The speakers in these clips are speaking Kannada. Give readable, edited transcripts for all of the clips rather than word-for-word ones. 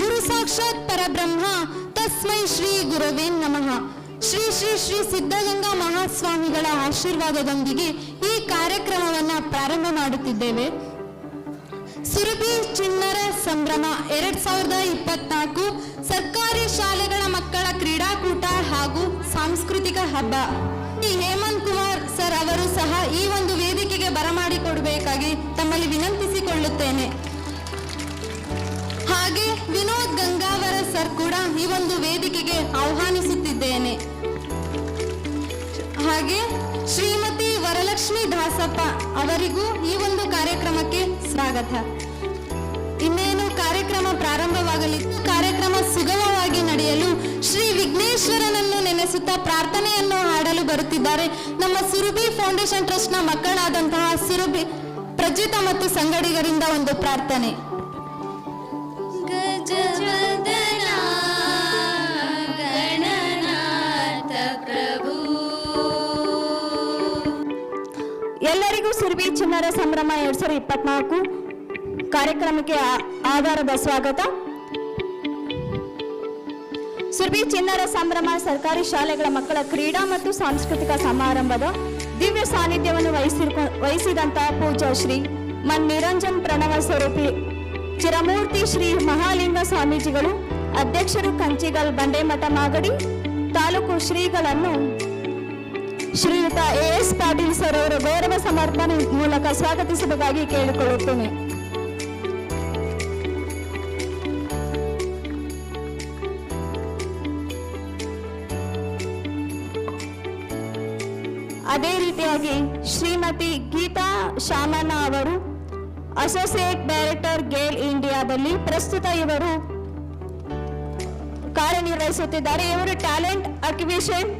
ಗುರು ಸಾಕ್ಷಾತ್ ಪರಬ್ರಹ್ಮ ತಸ್ಮೈ ಶ್ರೀ ಗುರವೇ ನಮಃ. ಶ್ರೀ ಶ್ರೀ ಶ್ರೀ ಸಿದ್ಧಗಂಗಾ ಮಹಾಸ್ವಾಮಿಗಳ ಆಶೀರ್ವಾದದೊಂದಿಗೆ ಈ ಕಾರ್ಯಕ್ರಮವನ್ನು ಪ್ರಾರಂಭ ಮಾಡುತ್ತಿದ್ದೇವೆ. ಸುರಭಿ ಚಿಣ್ಣರ ಸಂಭ್ರಮ 2024 ಸರ್ಕಾರಿ ಶಾಲೆಗಳ ಮಕ್ಕಳ ಕ್ರೀಡಾಕೂಟ ಹಾಗೂ ಸಾಂಸ್ಕೃತಿಕ ಹಬ್ಬ. ಈ ಹೇಮಂತ್ ಕುಮಾರ್ ಸರ್ ಅವರು ಸಹ ಈ ಒಂದು ವೇದಿಕೆಗೆ ಬರಮಾಡಿಕೊಡಬೇಕಾಗಿ ತಮ್ಮಲ್ಲಿ ವಿನಂತಿಸಿಕೊಳ್ಳುತ್ತೇನೆ. ಹಾಗೆ ವಿನೋದ್ ಗಂಗಾವರ ಸರ್ ಕೂಡ ಈ ಒಂದು ವೇದಿಕೆಗೆ ಆಹ್ವಾನಿಸುತ್ತಿದ್ದೇನೆ. ಹಾಗೆ ಶ್ರೀಮತಿ ವರಲಕ್ಷ್ಮಿ ದಾಸಪ್ಪ ಅವರಿಗೂ ಈ ಒಂದು ಕಾರ್ಯಕ್ರಮಕ್ಕೆ ಸ್ವಾಗತ. ಇನ್ನೇನು ಕಾರ್ಯಕ್ರಮ ಪ್ರಾರಂಭವಾಗಲಿದ್ದು ಕಾರ್ಯಕ್ರಮ ಸುಗಮವಾಗಿ ನಡೆಯಲು ಶ್ರೀ ವಿಘ್ನೇಶ್ವರನನ್ನು ನೆನೆಸುತ್ತಾ ಪ್ರಾರ್ಥನೆಯನ್ನು ಹಾಡಲು ಬರುತ್ತಿದ್ದಾರೆ ನಮ್ಮ ಸುರಭಿ ಫೌಂಡೇಶನ್ ಟ್ರಸ್ಟ್ನ ಮಕ್ಕಳಾದಂತಹ ಸುರಭಿ ಪ್ರಜಿತ ಮತ್ತು ಸಂಗಡಿಗರಿಂದ ಒಂದು ಪ್ರಾರ್ಥನೆ. ಎಲ್ಲರಿಗೂ ಸುರಭಿ ಚಿಣ್ಣರ ಸಂಭ್ರಮ 2024 ಕಾರ್ಯಕ್ರಮಕ್ಕೆ ಆಧಾರದ ಸ್ವಾಗತ. ಸುರಭಿ ಚಿಣ್ಣರ ಸಂಭ್ರಮ ಸರ್ಕಾರಿ ಶಾಲೆಗಳ ಮಕ್ಕಳ ಕ್ರೀಡಾ ಮತ್ತು ಸಾಂಸ್ಕೃತಿಕ ಸಮಾರಂಭದ ದಿವ್ಯ ಸಾನ್ನಿಧ್ಯವನ್ನು ವಹಿಸಿದಂತಹ ಪೂಜ್ಯ ಶ್ರೀ ಮನ್ ನಿರಂಜನ್ ಪ್ರಣವ ಸ್ವರೂಪಿ ಚಿರಮೂರ್ತಿ ಶ್ರೀ ಮಹಾಲಿಂಗ ಸ್ವಾಮೀಜಿಗಳು ಅಧ್ಯಕ್ಷರು ಕಂಚಿಗಲ್ ಬಂಡೆಮಠ ಮಾಗಡಿ ತಾಲೂಕು ಶ್ರೀಗಳನ್ನು ಶ್ರೀಯುತ AS ಪಾಟೀಲ್ ಸರ್ ಅವರ ಗೌರವ ಸಮರ್ಪಣೆ ಮೂಲಕ ಸ್ವಾಗತಿಸಬೇಕಾಗಿ ಕೇಳಿಕೊಳ್ಳುತ್ತೇನೆ. ಅದೇ ರೀತಿಯಾಗಿ ಶ್ರೀಮತಿ ಗೀತಾ ಶಾಮಣ್ಣ ಅವರು ಅಸೋಸಿಯೇಟ್ ಡೈರೆಕ್ಟರ್ ಗೇಲ್ ಇಂಡಿಯಾದಲ್ಲಿ ಪ್ರಸ್ತುತ ಇವರು ಕಾರ್ಯನಿರ್ವಹಿಸುತ್ತಿದ್ದಾರೆ. ಇವರು ಟ್ಯಾಲೆಂಟ್ ಅಕ್ವಿಷನ್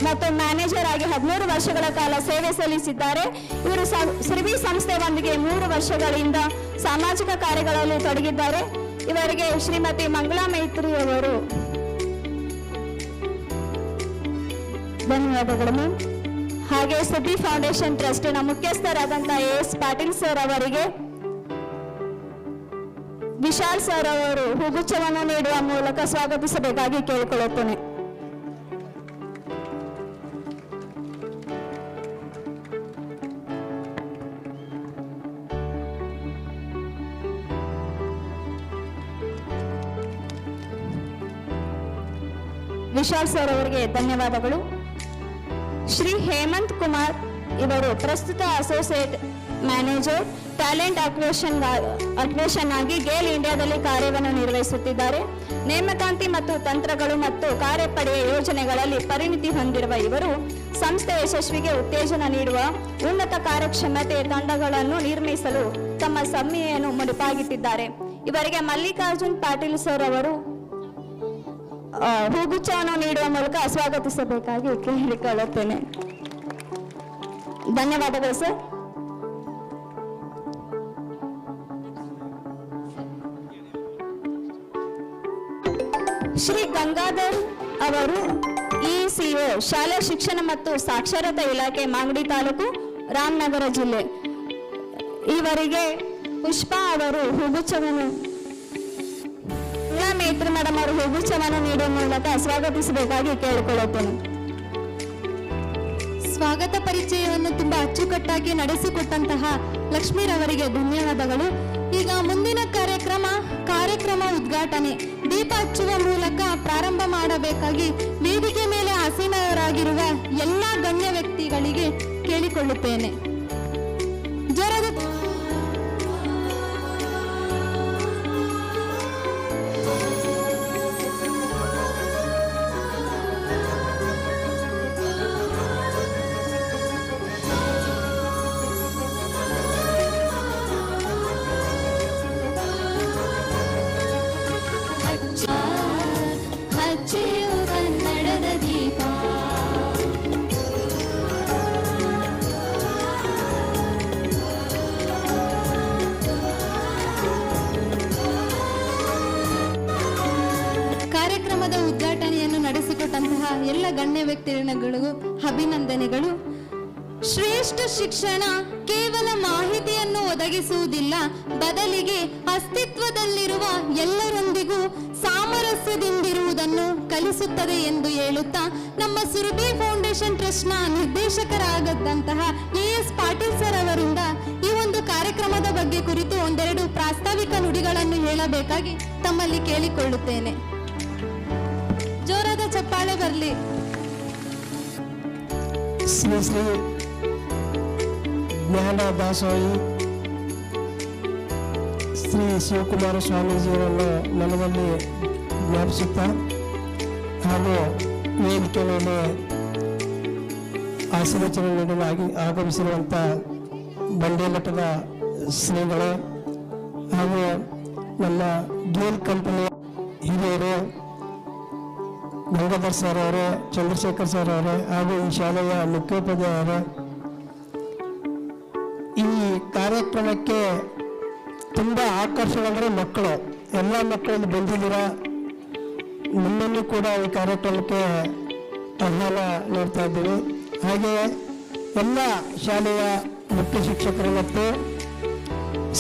ಮತ್ತು ಮ್ಯಾನೇಜರ್ ಆಗಿ 13 ವರ್ಷಗಳ ಕಾಲ ಸೇವೆ ಸಲ್ಲಿಸಿದ್ದಾರೆ. ಇವರು ಸುರಭಿ ಸಂಸ್ಥೆಯೊಂದಿಗೆ 3 ವರ್ಷಗಳಿಂದ ಸಾಮಾಜಿಕ ಕಾರ್ಯಗಳಲ್ಲಿ ತೊಡಗಿದ್ದಾರೆ. ಇವರಿಗೆ ಶ್ರೀಮತಿ ಮಂಗಳಾ ಮೈತ್ರಿ ಅವರು ಧನ್ಯವಾದಗಳು. ಹಾಗೆ ಸುರಭಿ ಫೌಂಡೇಶನ್ ಟ್ರಸ್ಟಿನ ಮುಖ್ಯಸ್ಥರಾದಂತಹ AS ಪಾಟೀಲ್ ಸರ್ ಅವರಿಗೆ ವಿಶಾಲ್ ಸರ್ ಅವರು ಹೂಗುಚ್ಛವನ್ನು ನೀಡುವ ಮೂಲಕ ಸ್ವಾಗತಿಸಬೇಕಾಗಿ ಕೇಳಿಕೊಳ್ಳುತ್ತೇನೆ. ವಿಶಾಲ್ ಸರ್ ಅವರಿಗೆ ಧನ್ಯವಾದಗಳು. ಶ್ರೀ ಹೇಮಂತ್ ಕುಮಾರ್ ಇವರು ಪ್ರಸ್ತುತ ಅಸೋಸಿಯೇಟ್ ಮ್ಯಾನೇಜರ್ ಟ್ಯಾಲೆಂಟ್ ಅಕ್ವೇಷನ್ ಆಗಿ ಗೇಲ್ ಇಂಡಿಯಾದಲ್ಲಿ ಕಾರ್ಯವನ್ನು ನಿರ್ವಹಿಸುತ್ತಿದ್ದಾರೆ. ನೇಮಕಾತಿ ಮತ್ತು ತಂತ್ರಗಳು ಮತ್ತು ಕಾರ್ಯಪಡೆಯ ಯೋಜನೆಗಳಲ್ಲಿ ಪರಿಣಿತಿ ಹೊಂದಿರುವ ಇವರು ಸಂಸ್ಥೆ ಯಶಸ್ವಿಗೆ ಉತ್ತೇಜನ ನೀಡುವ ಉನ್ನತ ಕಾರ್ಯಕ್ಷಮತೆ ತಂಡಗಳನ್ನು ನಿರ್ಮಿಸಲು ತಮ್ಮ ಸಮ್ಮೆಯನ್ನು ಮುಡಿಪಾಗಿಟ್ಟಿದ್ದಾರೆ. ಇವರಿಗೆ ಮಲ್ಲಿಕಾರ್ಜುನ್ ಪಾಟೀಲ್ ಸರ್ ಅವರು ಹೂಗುಚ್ಛವನ್ನು ನೀಡುವ ಮೂಲಕ ಸ್ವಾಗತಿಸಬೇಕಾಗಿ ಕೇಳಿಕೊಳ್ಳುತ್ತೇನೆ. ಧನ್ಯವಾದಗಳು ಸರ್. ಶ್ರೀ ಗಂಗಾಧರ್ ಅವರು ECO ಶಾಲಾ ಶಿಕ್ಷಣ ಮತ್ತು ಸಾಕ್ಷರತಾ ಇಲಾಖೆ ಮಾಗಡಿ ತಾಲೂಕು ರಾಮನಗರ ಜಿಲ್ಲೆ. ಇವರಿಗೆ ಪುಷ್ಪಾ ಅವರು ಹೂಗುಚ್ಛವನ್ನು ಮೈತ್ರಿ ಮೇಡಮ್ ಅವರು ಹೂಗುಚ್ಛವನ್ನು ನೀಡುವ ಮೂಲಕ ಸ್ವಾಗತಿಸಬೇಕಾಗಿ ಕೇಳಿಕೊಳ್ಳುತ್ತೇನೆ. ಸ್ವಾಗತ ಪರಿಚಯವನ್ನು ತುಂಬಾ ಅಚ್ಚುಕಟ್ಟಾಗಿ ನಡೆಸಿಕೊಟ್ಟಂತಹ ಲಕ್ಷ್ಮೀರವರಿಗೆ ಧನ್ಯವಾದಗಳು. ಈಗ ಮುಂದಿನ ಕಾರ್ಯಕ್ರಮ ಉದ್ಘಾಟನೆ ದೀಪ ಹಚ್ಚುವ ಮೂಲಕ ಪ್ರಾರಂಭ ಮಾಡಬೇಕಾಗಿ ವೇದಿಕೆ ಮೇಲೆ ಆಸೀನರಾಗಿರುವ ಎಲ್ಲ ಗಣ್ಯ ವ್ಯಕ್ತಿಗಳಿಗೆ ಕೇಳಿಕೊಳ್ಳುತ್ತೇನೆ. ಜ್ವರದ ಕಾರ್ಯಕ್ರಮದ ಉದ್ಘಾಟನೆಯನ್ನು ನಡೆಸಿಕೊಟ್ಟಂತಹ ಎಲ್ಲ ಗಣ್ಯ ವ್ಯಕ್ತಿಗಳಿಗೂ ಅಭಿನಂದನೆಗಳು. ಶ್ರೇಷ್ಠ ಶಿಕ್ಷಣ ಕೇವಲ ಮಾಹಿತಿಯನ್ನು ಒದಗಿಸುವುದಿಲ್ಲ, ಬದಲಿಗೆ ಅಸ್ತಿತ್ವದಲ್ಲಿರುವ ಎಲ್ಲರೊಂದಿಗೂ ಸಾಮರಸ್ಯದಿಂದಿರುವುದನ್ನು ಕಲಿಸುತ್ತದೆ ಎಂದು ಹೇಳುತ್ತಾ ನಮ್ಮ ಸುರಭಿ ಫೌಂಡೇಶನ್ ಟ್ರಸ್ಟ್ನ ನಿರ್ದೇಶಕರಾಗದಂತಹ ಎಸ್ ಪಾಟೀಲ್ ಸರ್ ಅವರಿಂದ ಈ ಒಂದು ಕಾರ್ಯಕ್ರಮದ ಬಗ್ಗೆ ಕುರಿತು ಒಂದೆರಡು ಪ್ರಾಸ್ತಾವಿಕ ನುಡಿಗಳನ್ನು ಹೇಳಬೇಕಾಗಿ ತಮ್ಮಲ್ಲಿ ಕೇಳಿಕೊಳ್ಳುತ್ತೇನೆ. ಜೋರಾದ ಚಪ್ಪಾಳೆ ಬರಲಿ. ಶ್ರೀ ಶ್ರೀ ಜ್ಞಾನ ದಾಸೋಹಿ ಶ್ರೀ ಶಿವಕುಮಾರ ಸ್ವಾಮೀಜಿಯವರನ್ನು ಮನದಲ್ಲಿ ಜ್ಞಾಪಿಸುತ್ತಾ ಹಾಗೂ ವೇದಿಕೆ ಮೇಲೆ ಆಶೀರ್ವಚನ ನೀಡಲು ಆಗಮಿಸಿರುವಂಥ ಬಂಡೆ ಮಠದ ಶ್ರೀಗಳು ಹಾಗೂ ನಮ್ಮ ಗೇಲ್ ಕಂಪನಿಯ ಹಿರಿಯರು ಗಂಗಾಧರ್ ಸರ್ ಅವರೇ, ಚಂದ್ರಶೇಖರ್ ಸರ್ ಅವರೇ ಹಾಗೂ ಈ ಶಾಲೆಯ ಮುಖ್ಯೋಪಾಧ್ಯಾಯರು, ಈ ಕಾರ್ಯಕ್ರಮಕ್ಕೆ ತುಂಬ ಆಕರ್ಷಣೆ ಅಂದರೆ ಮಕ್ಕಳು, ಎಲ್ಲ ಮಕ್ಕಳಲ್ಲಿ ಬಂದಿದ್ದೀರ. ನಿಮ್ಮನ್ನು ಕೂಡ ಈ ಕಾರ್ಯಕ್ರಮಕ್ಕೆ ಆಹ್ವಾನ ನೀಡ್ತಾ ಇದ್ದೀವಿ. ಹಾಗೆ ಎಲ್ಲ ಶಾಲೆಯ ಮುಖ್ಯ ಶಿಕ್ಷಕರು ಮತ್ತು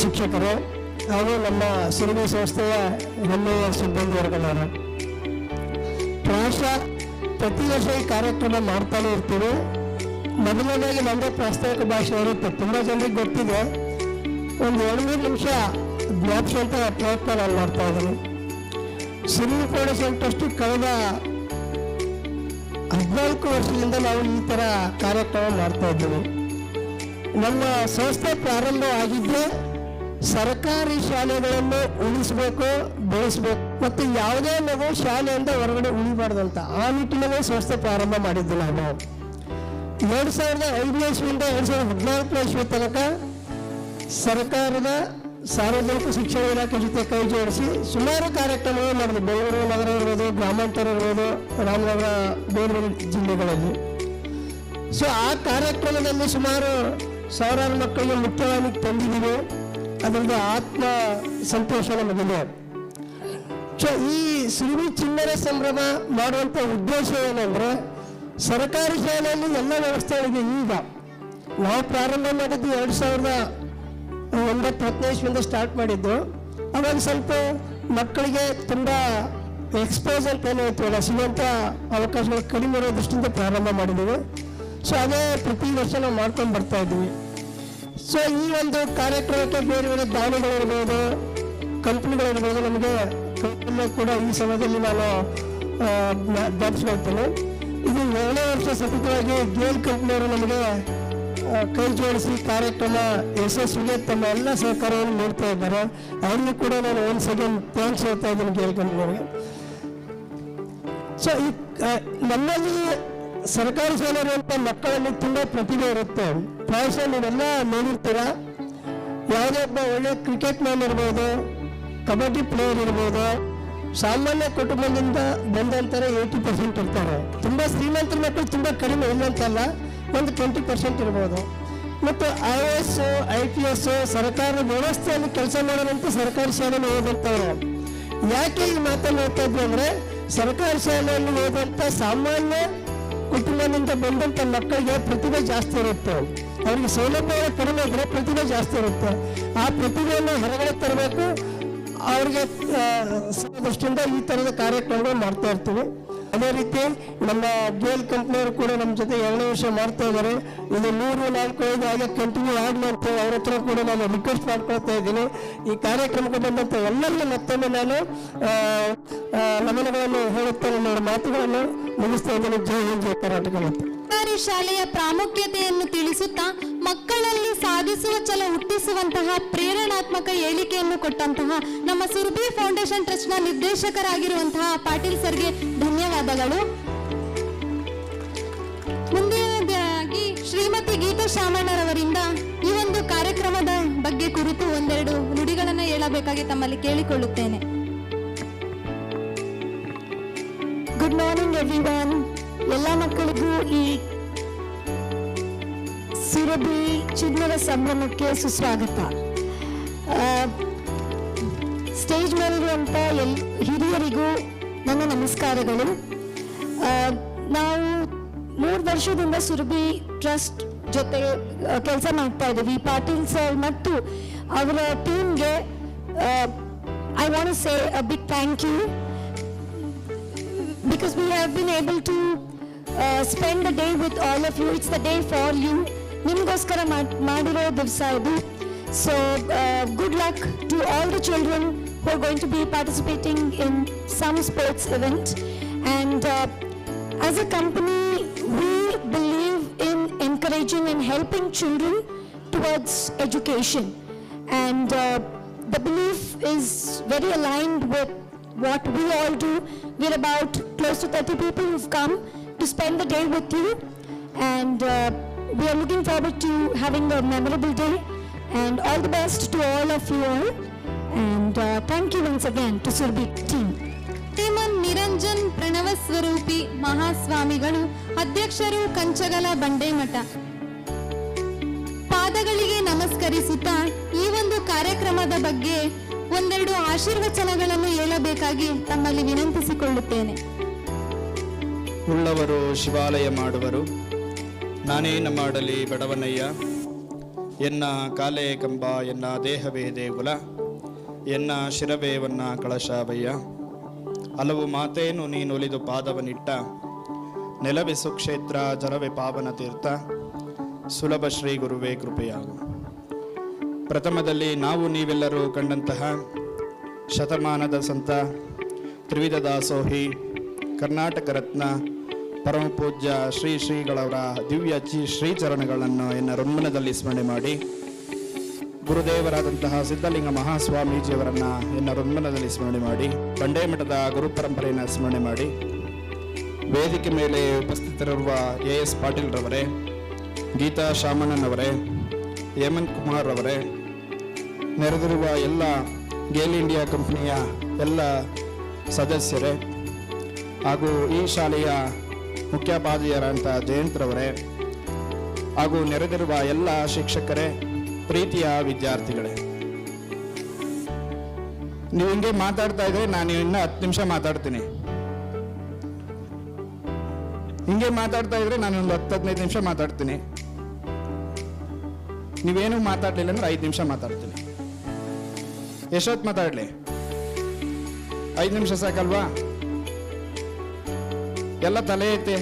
ಶಿಕ್ಷಕರು ಹಾಗೂ ನಮ್ಮ ಸುರಭಿ ಸಂಸ್ಥೆಯ ಹೆಮ್ಮೆಯ ಸಿಬ್ಬಂದಿ ವರ್ಗದವರು, ಪ್ರಾಯಶಃ ಪ್ರತಿ ವರ್ಷ ಈ ಕಾರ್ಯಕ್ರಮ ಮಾಡ್ತಾನೆ ಇರ್ತೀವಿ. ಮೊದಲನೇದಾಗಿ ನಮ್ಮದೇ ಪ್ರಾಸ್ತಾವಿಕ ಭಾಷೆ ಇರುತ್ತೆ, ತುಂಬ ಜನರಿಗೆ ಗೊತ್ತಿದೆ. ಒಂದು 2-3 ನಿಮಿಷ ಜ್ಞಾಪಿಸುವಂಥ ಪ್ರಯತ್ನ ನಾನು ಮಾಡ್ತಾ ಇದ್ದೀನಿ. ಸುರಭಿ ಫೌಂಡೇಶನ್ ಟ್ರಸ್ಟ್ ಕಳೆದ 14 ವರ್ಷದಿಂದ ನಾವು ಈ ಥರ ಕಾರ್ಯಕ್ರಮ ಮಾಡ್ತಾ ಇದ್ದೀವಿ. ನಮ್ಮ ಸಂಸ್ಥೆ ಪ್ರಾರಂಭ ಆಗಿದ್ದೇ ಸರ್ಕಾರಿ ಶಾಲೆಗಳನ್ನು ಉಳಿಸಬೇಕು, ಬೆಳೆಸಬೇಕು ಮತ್ತು ಯಾವುದೇ ಮಗು ಶಾಲೆಯಿಂದ ಹೊರಗಡೆ ಉಳಿಬಾರ್ದಂತ ಆ ನಿಟ್ಟಿನಲ್ಲಿ ಸಂಸ್ಥೆ ಪ್ರಾರಂಭ ಮಾಡಿದ್ದು ನಾವು. 2005ನೇ ಇಸ್ವಿಯಿಂದ 2014ನೇ ಇಸ್ವಿ ತನಕ ಸರ್ಕಾರದ ಸಾರ್ವಜನಿಕ ಶಿಕ್ಷಣ ಇಲಾಖೆ ಜೊತೆ ಕೈ ಜೋಡಿಸಿ ಸುಮಾರು ಕಾರ್ಯಕ್ರಮಗಳು ಮಾಡಿದ್ವಿ. ಬೆಂಗಳೂರು ನಗರ ಇರ್ಬೋದು, ಗ್ರಾಮಾಂತರ ಇರ್ಬೋದು, ರಾಮನಗರ, ಬೇರೆ ಬೇರೆ ಜಿಲ್ಲೆಗಳಲ್ಲಿ. ಸೊ ಆ ಕಾರ್ಯಕ್ರಮದಲ್ಲಿ ಸುಮಾರು ಸಾವಿರಾರು ಮಕ್ಕಳಿಗೆ ಮುಖ್ಯವಾಗಿ ತಂದಿದ್ದೀವಿ. ಅದರಿಂದ ಆತ್ಮ ಸಂತೋಷ ನಮಗಿದೆ. ಸೊ ಈ ಸುರಭಿ ಚಿಣ್ಣರ ಸಂಭ್ರಮ ಮಾಡುವಂಥ ಉದ್ದೇಶ ಏನಂದರೆ, ಸರ್ಕಾರಿ ಶಾಲೆಯಲ್ಲಿ ಎಲ್ಲ ವ್ಯವಸ್ಥೆಗಳಿಗೆ ಈಗ ನಾವು ಪ್ರಾರಂಭ ಮಾಡಿದ್ದು 2009-10ನೇ ಇಸ್ವಿಯಿಂದ ಸ್ಟಾರ್ಟ್ ಮಾಡಿದ್ದು. ಅವಾಗ ಸ್ವಲ್ಪ ಮಕ್ಕಳಿಗೆ ತುಂಬ ಎಕ್ಸ್ಪೋಸ್ ಅಂತ ಏನು ಹೇಳ್ತೀವಲ್ಲ, ಸಿಗುವಂಥ ಅವಕಾಶಗಳು ಕಡಿಮೆ ಇರೋ ದೃಷ್ಟಿಯಿಂದ ಪ್ರಾರಂಭ ಮಾಡಿದ್ದೀವಿ. ಸೊ ಅದೇ ಪ್ರತಿ ವರ್ಷ ನಾವು ಮಾಡ್ಕೊಂಡು ಬರ್ತಾ ಇದ್ದೀವಿ. ಸೊ ಈ ಒಂದು ಕಾರ್ಯಕ್ರಮಕ್ಕೆ ಬೇರೆ ಬೇರೆ ದಾನಿಗಳಿರ್ಬೋದು, ಕಂಪ್ನಿಗಳಿರ್ಬೋದು, ನಮಗೆ ಕೂಡ ಈ ಸಮಯದಲ್ಲಿ ನಾನು ಜ್ಞಾಪಿಸ್ಕೊಳ್ತೇನೆ. ಇದು 2ನೇ ವರ್ಷ ಸತತವಾಗಿ ಗೇಲ್ ಕಂಪ್ನಿಯವರು ನಮಗೆ ಕೈ ಜೋಡಿಸಿ ಕಾರ್ಯಕ್ರಮ ಯಶಸ್ವಿಗೆ ತಮ್ಮ ಎಲ್ಲ ಸಹಕಾರವನ್ನು ನೀಡ್ತಾ ಇದ್ದಾರೆ. ಅವ್ರಿಗೂ ಕೂಡ ನಾನು ಒಂದು ಸೆಕೆಂಡ್ ಥ್ಯಾಂಕ್ಸ್ ಹೇಳ್ತಾ ಇದ್ದೀನಿ ಗೇಲ್ ಕಂಪ್ನಿಯವರಿಗೆ. ಸೊ ಈ ನಮ್ಮಲ್ಲಿ ಸರ್ಕಾರಿ ಶಾಲೆಯಲ್ಲಿರುವಂಥ ಮಕ್ಕಳಲ್ಲಿ ತುಂಬ ಪ್ರತಿಭೆ ಇರುತ್ತೆ. ಪ್ರಾಯಶಃ ನೀವೆಲ್ಲ ನೋಡಿರ್ತೀರ, ಯಾವುದೇ ಒಬ್ಬ ಒಳ್ಳೆ ಕ್ರಿಕೆಟ್ ಮ್ಯಾನ್ ಇರ್ಬೋದು, ಕಬಡ್ಡಿ ಪ್ಲೇಯರ್ ಇರ್ಬೋದು, ಸಾಮಾನ್ಯ ಕುಟುಂಬದಿಂದ ಬಂದಂತಾರೆ 80% ಇರ್ತಾರೆ. ತುಂಬ ಶ್ರೀಮಂತರ ಮಕ್ಕಳು ತುಂಬ ಕಡಿಮೆ, ಇಲ್ಲಂತಲ್ಲ, ಒಂದು 20% ಇರ್ಬೋದು. ಮತ್ತು IAS, IPS ಸರ್ಕಾರದ ವ್ಯವಸ್ಥೆಯಲ್ಲಿ ಕೆಲಸ ಮಾಡೋದಂತ ಸರ್ಕಾರಿ ಶಾಲೆಯಲ್ಲಿ ಓದಂಥವ್ರು. ಯಾಕೆ ಈ ಮಾತನ್ನು ಹೇಳ್ತಾ ಇದ್ವಿ ಅಂದರೆ, ಸರ್ಕಾರಿ ಶಾಲೆಯಲ್ಲಿ ಓದಂಥ ಸಾಮಾನ್ಯ ಕುಟುಂಬದಿಂದ ಬಂದಂಥ ಮಕ್ಕಳಿಗೆ ಪ್ರತಿಭೆ ಜಾಸ್ತಿ ಇರುತ್ತೆ. ಅವರಿಗೆ ಸೌಲಭ್ಯಗಳು ಕಡಿಮೆ ಇದ್ದರೆ ಪ್ರತಿಭೆ ಜಾಸ್ತಿ ಇರುತ್ತೆ. ಆ ಪ್ರತಿಭೆಯನ್ನು ಹೊರಗಡೆ ತರಬೇಕು, ಅವ್ರಿಗೆ ದೃಷ್ಟಿಯಿಂದ ಈ ಥರದ ಕಾರ್ಯಕ್ರಮಗಳು ಮಾಡ್ತಾ ಇರ್ತೀವಿ. ಅದೇ ರೀತಿ ನಮ್ಮ ಗೇಲ್ ಕಂಪ್ನಿಯವರು ಕೂಡ ನಮ್ಮ ಜೊತೆ 2ನೇ ವರ್ಷ ಮಾಡ್ತಾ ಇದ್ದಾರೆ. ಇದು 3-4 ಹಾಗೆ ಕಂಟಿನ್ಯೂ ಆಗಲಿ ಅಂತ ಅವ್ರ ಹತ್ರ ಕೂಡ ನಾನು ರಿಕ್ವೆಸ್ಟ್ ಮಾಡ್ಕೊಳ್ತಾ ಇದ್ದೀನಿ. ಈ ಕಾರ್ಯಕ್ರಮಕ್ಕೆ ಬಂದಂಥ ಎಲ್ಲರಿಗೂ ಮತ್ತೊಮ್ಮೆ ನಾನು ನಮನಗಳನ್ನು ಹೇಳುತ್ತೇನೆ, ನನ್ನ ಮಾತುಗಳನ್ನು ಮುಗಿಸ್ತಾ ಇದ್ದೀನಿ. ಜೈ ಹಿಂದ್, ಜೈ ಕರ್ನಾಟಕ. ಮತ್ತು ಸರ್ಕಾರಿ ಶಾಲೆಯ ಪ್ರಾಮುಖ್ಯತೆಯನ್ನು ತಿಳಿಸುತ್ತಾ ಮಕ್ಕಳಲ್ಲಿ ಸಾಧಿಸುವ ಛಲ ಹುಟ್ಟಿಸುವಂತಹ ಪ್ರೇರಣಾತ್ಮಕ ಹೇಳಿಕೆಯನ್ನು ಕೊಟ್ಟಂತಹ ನಮ್ಮ ಸುರಭಿ ಫೌಂಡೇಶನ್ ಟ್ರಸ್ಟ್ನ ನಿರ್ದೇಶಕರಾಗಿರುವಂತಹ ಪಾಟೀಲ್ ಸರ್ಗೆ ಧನ್ಯವಾದಗಳು. ಮುಂದಿನದಾಗಿ ಶ್ರೀಮತಿ ಗೀತಾ ಶಾಮಣ್ಣರವರಿಂದ ಈ ಒಂದು ಕಾರ್ಯಕ್ರಮದ ಬಗ್ಗೆ ಕುರಿತು ಒಂದೆರಡು ನುಡಿಗಳನ್ನು ಹೇಳಬೇಕಾಗಿ ತಮ್ಮಲ್ಲಿ ಕೇಳಿಕೊಳ್ಳುತ್ತೇನೆ. Good morning everyone. ಎಲ್ಲ ಮಕ್ಕಳಿಗೂ ಈ ಸುರಭಿ ಚಿಣ್ಣರ ಸಂಭ್ರಮಕ್ಕೆ ಸುಸ್ವಾಗತ. ಸ್ಟೇಜ್ ಮೇಲಿರುವಂಥ ಹಿರಿಯರಿಗೂ ನನ್ನ ನಮಸ್ಕಾರಗಳು. ನಾವು 3 ವರ್ಷದಿಂದ ಸುರಭಿ ಟ್ರಸ್ಟ್ ಜೊತೆ ಕೆಲಸ ಮಾಡ್ತಾ ಇದ್ದೀವಿ. ಪಾಟೀಲ್ ಸರ್ ಮತ್ತು ಅವರ ಟೀಮ್ಗೆ I want to say a big thank you, because we have been able to spend the day with all of you. It's the day for you. ನಿಮಗೋಸ್ಕರ ಮಾಡಿರೋ ದಿವಸ ಇದು. So good luck to all the children who are going to be participating in some sports event. And as a company, we believe in encouraging and helping children towards education. And the belief is very aligned with what we all do. We're about close to 30 people who've come to spend the day with you, and we are looking forward to having a memorable day, and all the best to all of you all, and thank you once again to Surbhi team. Shriman Niranjan ಪ್ರಣವ ಸ್ವರೂಪಿ ಮಹಾಸ್ವಾಮಿಗಳು, ಅಧ್ಯಕ್ಷರು, ಕಂಚಗಲ ಬಂಡೇಮಠ. ಪಾದಗಳಿಗೆ ನಮಸ್ಕರಿಸುತ್ತಾ ಈ ಒಂದು ಕಾರ್ಯಕ್ರಮದ ಬಗ್ಗೆ ಒಂದೆರಡು ಆಶೀರ್ವಚನಗಳನ್ನು ಹೇಳಬೇಕಾಗಿ ತಮ್ಮಲ್ಲಿ ವಿನಂತಿಸಿಕೊಳ್ಳುತ್ತೇನೆ. ಉಳ್ಳವರು ಶಿವಾಲಯ ಮಾಡುವರು, ನಾನೇನ ಮಾಡಲಿ ಬಡವನಯ್ಯ. ಎನ್ನ ಕಾಲೇ ಕಂಬ, ಎನ್ನ ದೇಹವೇ ದೇಗುಲ, ಎನ್ನ ಶಿರವೇವನ್ನ ಕಳಶಾವಯ್ಯ. ಹಲವು ಮಾತೇನು ನೀನೊಲಿದು ಪಾದವನಿಟ್ಟ, ನೆಲವೆ ಸುಕ್ಷೇತ್ರ ಜರವೆ ಪಾವನ ತೀರ್ಥ, ಸುಲಭ ಶ್ರೀ ಗುರುವೇ ಕೃಪೆಯಾಗು. ಪ್ರಥಮದಲ್ಲಿ ನಾವು ನೀವೆಲ್ಲರೂ ಕಂಡಂತಹ ಶತಮಾನದ ಸಂತ, ತ್ರಿವಿಧ ದಾಸೋಹಿ, ಕರ್ನಾಟಕ ರತ್ನ, ಪರಮ ಪೂಜ್ಯ ಶ್ರೀ ಶ್ರೀಗಳವರ ದಿವ್ಯ ಶ್ರೀಚರಣಗಳನ್ನು ಎನ್ನ ಋನ್ಮನದಲ್ಲಿ ಸ್ಮರಣೆ ಮಾಡಿ, ಗುರುದೇವರಾದಂತಹ ಸಿದ್ಧಲಿಂಗ ಮಹಾಸ್ವಾಮೀಜಿಯವರನ್ನು ಎನ್ನ ಋನ್ಮನದಲ್ಲಿ ಸ್ಮರಣೆ ಮಾಡಿ, ಬಂಡೇಮಠದ ಗುರು ಪರಂಪರೆಯನ್ನು ಸ್ಮರಣೆ ಮಾಡಿ, ವೇದಿಕೆ ಮೇಲೆ ಉಪಸ್ಥಿತರಿರುವ AS ಪಾಟೀಲ್ ರವರೇ, ಗೀತಾ ಶಾಮಣ್ಣನವರೇ, ಹೇಮಂತ್ ಕುಮಾರ್ ಅವರೇ, ನೆರೆದಿರುವ ಎಲ್ಲ ಗೇಲ್ ಇಂಡಿಯಾ ಕಂಪನಿಯ ಎಲ್ಲ ಸದಸ್ಯರೇ, ಹಾಗೂ ಈ ಶಾಲೆಯ ಮುಖ್ಯೋಪಾಧ್ಯಾಯರಂಥ ಜಯಂತ್ರವರೇ, ಹಾಗೂ ನೆರೆದಿರುವ ಎಲ್ಲ ಶಿಕ್ಷಕರೇ, ಪ್ರೀತಿಯ ವಿದ್ಯಾರ್ಥಿಗಳೇ, ನೀವು ಹಿಂಗೆ ಮಾತಾಡ್ತಾ ಇದ್ರೆ ನಾನು ಇನ್ನು 10 ನಿಮಿಷ ಮಾತಾಡ್ತೀನಿ. ಹಿಂಗೆ ಮಾತಾಡ್ತಾ ಇದ್ರೆ ನಾನು ಒಂದು 10-15 ನಿಮಿಷ ಮಾತಾಡ್ತೀನಿ. ನೀವೇನು ಮಾತಾಡ್ಲಿಲ್ಲ ಅಂದ್ರೆ 5 ನಿಮಿಷ ಮಾತಾಡ್ತೀನಿ. ಎಷ್ಟೊತ್ತು ಮಾತಾಡ್ಲಿ? 5 ನಿಮಿಷ ಸಾಕಲ್ವಾ? ಎಲ್ಲ ತಲೆ ಐತೆ,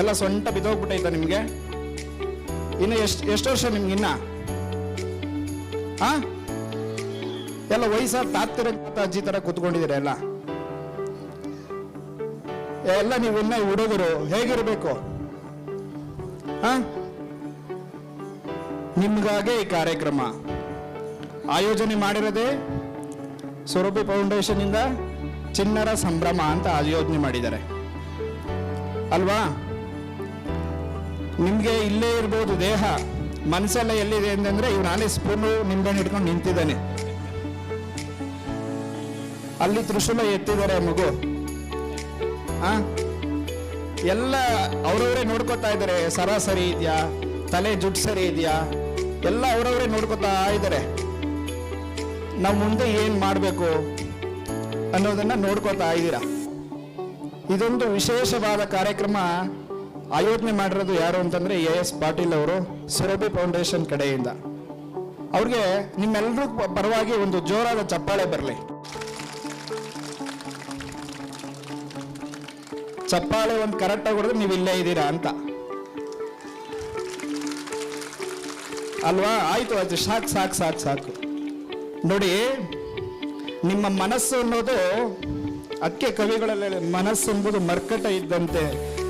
ಎಲ್ಲ ಸೊಂಟ ಬಿದ್ದೋಗ್ಬಿಟ್ಟೈತ ನಿಮ್ಗೆ? ಇನ್ನು ಎಷ್ಟು ವರ್ಷ ನಿಮ್ಗಿನ್ನ? ಎಲ್ಲ ವಯಸ್ಸಾದ ತಾತ್ತರ ಅಜ್ಜಿ ತರ ಕೂತ್ಕೊಂಡಿದ್ದೀರ ಎಲ್ಲ ನೀವು ಇನ್ನ ಹುಡುಗರು ಹೇಗಿರ್ಬೇಕು? ನಿಮ್ಗಾಗೆ ಈ ಕಾರ್ಯಕ್ರಮ ಆಯೋಜನೆ ಮಾಡಿರೋದೇ ಸುರಭಿ ಫೌಂಡೇಶನ್ ಇಂದ ಚಿಣ್ಣರ ಸಂಭ್ರಮ ಅಂತ ಆಯೋಜನೆ ಮಾಡಿದ್ದಾರೆ ಅಲ್ವಾ? ನಿಮ್ಗೆ ಇಲ್ಲೇ ಇರ್ಬೋದು ದೇಹ, ಮನಸ್ಸೆಲ್ಲ ಎಲ್ಲಿದೆ ಅಂತಂದ್ರೆ ಇವ್ ನಾನೇ ಸ್ಪೂನು ನಿಂಬೆಹಣ್ಣು ಹಿಡ್ಕೊಂಡು ನಿಂತಿದ್ದಾನೆ, ಅಲ್ಲಿ ತ್ರಿಶೂಲ ಎತ್ತಿದ್ದಾರೆ ಮಗು. ಎಲ್ಲ ಅವರವರೇ ನೋಡ್ಕೊತಾ ಇದ್ದಾರೆ, ಸರಾಸರಿ ಇದೆಯಾ, ತಲೆ ಜುಟ್ ಸರಿ ಇದೆಯಾ, ಎಲ್ಲ ಅವರವರೇ ನೋಡ್ಕೊತಾ ಇದ್ದಾರೆ. ನಾವು ಮುಂದೆ ಏನ್ ಮಾಡಬೇಕು ಅನ್ನೋದನ್ನ ನೋಡ್ಕೊತಾ ಇದ್ದೀರಾ. ಇದೊಂದು ವಿಶೇಷವಾದ ಕಾರ್ಯಕ್ರಮ ಆಯೋಜನೆ ಮಾಡಿರೋದು ಯಾರು ಅಂತಂದ್ರೆ AS ಪಾಟೀಲ್ ಅವರು, ಸುರಭಿ ಫೌಂಡೇಶನ್ ಕಡೆಯಿಂದ. ಅವ್ರಿಗೆ ನಿಮ್ಮೆಲ್ಲರೂ ಪರವಾಗಿ ಒಂದು ಜೋರಾದ ಚಪ್ಪಾಳೆ ಬರಲಿ. ಚಪ್ಪಾಳೆ ಒಂದು ಕರೆಕ್ಟಾಗಿ ಹೊಡೆದ್ರೆ ನೀವು ಇಲ್ಲೇ ಇದ್ದೀರಾ ಅಂತ ಅಲ್ವಾ? ಆಯ್ತು ಆಯ್ತು, ಸಾಕು ಸಾಕು ಸಾಕು ಸಾಕು. ನೋಡಿ, ನಿಮ್ಮ ಮನಸ್ಸು ಅನ್ನೋದು, ಅದಕ್ಕೆ ಕವಿಗಳಲ್ಲಿ ಮನಸ್ಸು ಎಂಬುದು ಮರ್ಕಟ ಇದ್ದಂತೆ.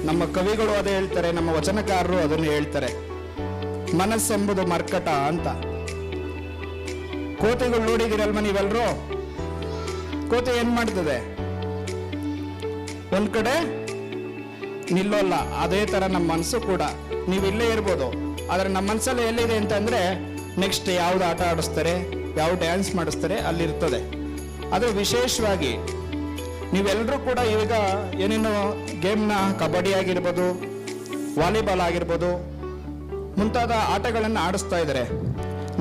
ನಮ್ಮ ಕವಿಗಳು ಅದೇ ಹೇಳ್ತಾರೆ, ನಮ್ಮ ವಚನಕಾರರು ಅದನ್ನು ಹೇಳ್ತಾರೆ, ಮನಸ್ಸೆಂಬುದು ಮರ್ಕಟ ಅಂತ. ಕೋತಿಗಳು ನೋಡಿದಿರಲ್ವ ನೀವೆಲ್ಲರೂ? ಕೋತಿ ಏನ್ ಮಾಡ್ತದೆ? ಒಂದ್ ಕಡೆ ನಿಲ್ಲೋಲ್ಲ. ಅದೇ ತರ ನಮ್ಮ ಮನಸ್ಸು ಕೂಡ. ನೀವು ಇಲ್ಲೇ ಇರ್ಬೋದು, ಆದ್ರೆ ನಮ್ಮ ಮನಸ್ಸಲ್ಲಿ ಎಲ್ಲಿದೆ ಅಂತಂದ್ರೆ ನೆಕ್ಸ್ಟ್ ಯಾವ್ದು ಆಟ ಆಡಿಸ್ತಾರೆ, ಯಾವ ಡ್ಯಾನ್ಸ್ ಮಾಡಿಸ್ತಾರೆ ಅಲ್ಲಿರ್ತದೆ. ಆದರೆ ವಿಶೇಷವಾಗಿ ನೀವೆಲ್ಲರೂ ಕೂಡ ಈಗ ಏನೇನೋ ಗೇಮ್ನ, ಕಬಡ್ಡಿ ಆಗಿರ್ಬೋದು, ವಾಲಿಬಾಲ್ ಆಗಿರ್ಬೋದು, ಮುಂತಾದ ಆಟಗಳನ್ನು ಆಡಿಸ್ತಾ ಇದ್ದಾರೆ.